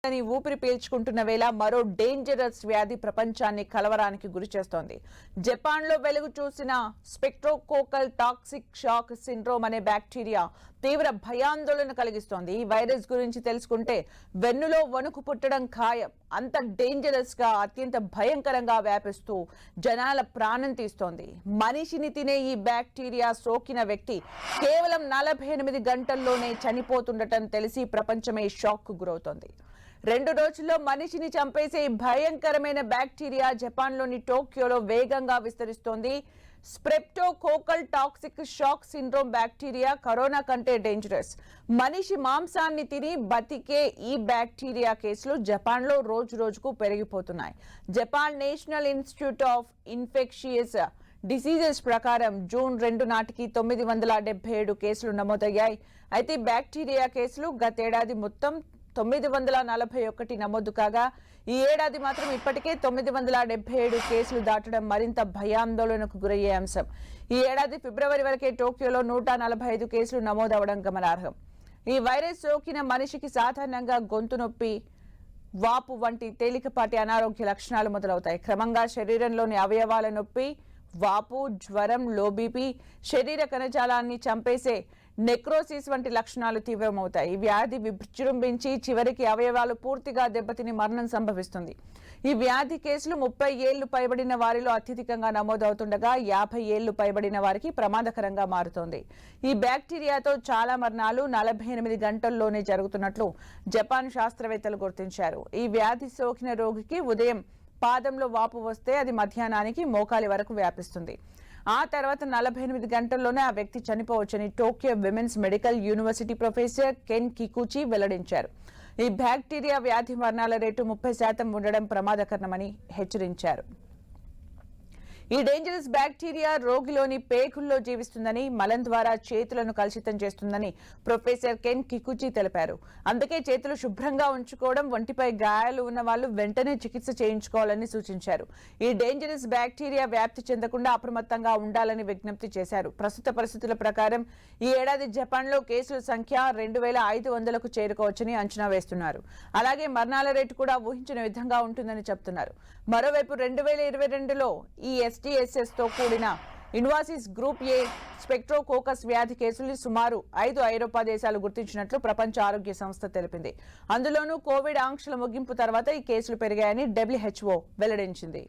అని ఊపిరి పీల్చుకుంటున్న వేళ మరో డేంజరస్ వ్యాధి ప్రపంచాన్ని కలవరానికి గురి చేస్తోంది. జపాన్లో వెలుగు చూసిన స్పెక్ట్రోకోకల్ టాక్సిక్ షాక్ సిండ్రోమ్ అనే బ్యాక్టీరియా తీవ్ర భయాందోళన కలిగిస్తోంది. ఈ వైరస్ గురించి తెలుసుకుంటే వెన్నులో వణుకు పుట్టడం ఖాయం. అంత డేంజరస్ గా అత్యంత భయంకరంగా వ్యాపిస్తూ జనాల ప్రాణం తీస్తోంది. మనిషిని తినే ఈ బ్యాక్టీరియా సోకిన వ్యక్తి కేవలం 48 గంటల్లోనే చనిపోతుండటం తెలిసి ప్రపంచమే షాక్ కు గురవుతోంది. 2 రోజుల్లో మనిషిని చంపేసే భయంకరమైన బ్యాక్టీరియా జపాన్లోని టోక్యోలో వేగంగా విస్తరిస్తోంది. Streptococcal toxic shock syndrome bacteria corona కంటే డేంజరస్. మనిషి మాంసాన్ని తిని బతికే ఈ బ్యాక్టీరియా కేసులు జపాన్లో రోజుకు పెరిగిపోతున్నాయి. Japan national institute of infectious diseases ప్రకారం జూన్ 2 నాటికి 977 కేసులు నమోదయ్యాయి. అయితే బ్యాక్టీరియా కేసులు గతేడాది మొత్తం 941 నమోదు కాగా ఈ ఏడాది మాత్రం ఇప్పటికే 977 కేసులు దాటడం మరింత భయాందోళనకు గురయ్యే అంశం. ఈ ఏడాది ఫిబ్రవరి వరకే టోక్యోలో 145 కేసులు నమోదవడం గమనార్హం. ఈ వైరస్ సోకిన మనిషికి సాధారణంగా గొంతు నొప్పి, వాపు వంటి తేలికపాటి అనారోగ్య లక్షణాలు మొదలవుతాయి. క్రమంగా శరీరంలోని అవయవాల నొప్పి, వాపు, జ్వరం, లో బీపీ, శరీర కణజాలాన్ని చంపేసే నెక్రోసిస్ వంటి లక్షణాలు తీవ్రమవుతాయి. ఈ వ్యాధి విజృంభించి చివరికి అవయవాలు పూర్తిగా దెబ్బతిని మరణం సంభవిస్తుంది. ఈ వ్యాధి కేసులు 30 ఏళ్లు పైబడిన వారిలో అత్యధికంగా నమోదవుతుండగా 50 ఏళ్లు పైబడిన వారికి ప్రమాదకరంగా మారుతోంది. ఈ బ్యాక్టీరియాతో చాలా మరణాలు 48 గంటల్లోనే జరుగుతున్నట్లు జపాన్ శాస్త్రవేత్తలు గుర్తించారు. ఈ వ్యాధి సోకిన రోగికి ఉదయం పాదంలో వాపు వస్తే అది మధ్యాహ్నానికి మోకాలి వరకు వ్యాపిస్తుంది. ఆ తర్వాత 48 గంటల్లోనే ఆ వ్యక్తి చనిపోవచ్చని Tokyo women's medical university professor Ken Kikuchi వెల్లడించారు. ఈ బ్యాక్టీరియా వ్యాధి మరణాల రేటు 30% ఉండడం ప్రమాదకరమని హెచ్చరించారు. ఈ డేంజరస్ బ్యాక్టీరియా రోగిలోని పేగుల్లో జీవిస్తుందని, మలం ద్వారా చేతులను కలుషితం చేస్తుందని ప్రొఫెసర్ కెన్ కికుచి తెలిపారు. అందుకే చేతులు శుభ్రంగా ఉంచుకోవడం, ఒంటిపై గాయాలు ఉన్న వాళ్ళు వెంటనే చికిత్స చేయించుకోవాలని సూచించారు. ఈ డేంజరస్ బ్యాక్టీరియా వ్యాప్తి చెందకుండా అప్రమత్తంగా ఉండాలని విజ్ఞప్తి చేశారు. ప్రస్తుత పరిస్థితుల ప్రకారం ఈ ఏడాది జపాన్లో కేసుల సంఖ్య 2500కు చేరుకోవచ్చని అంచనా వేస్తున్నారు. అలాగే మరణాల రేటు కూడా ఊహించిన విధంగా ఉంటుందని చెబుతున్నారు. మరోవైపు 2022లో ఈ STSS తో కూడిన ఇన్వాసిస్ గ్రూప్ ఏ స్పెక్ట్రోకోకస్ వ్యాధి కేసులు సుమారు 5 ఐరోపా దేశాలు గుర్తించినట్లు ప్రపంచ ఆరోగ్య సంస్థ తెలిపింది. అందులోనూ కోవిడ్ ఆంక్షల ముగింపు తర్వాత ఈ కేసులు పెరిగాయని WHO వెల్లడించింది.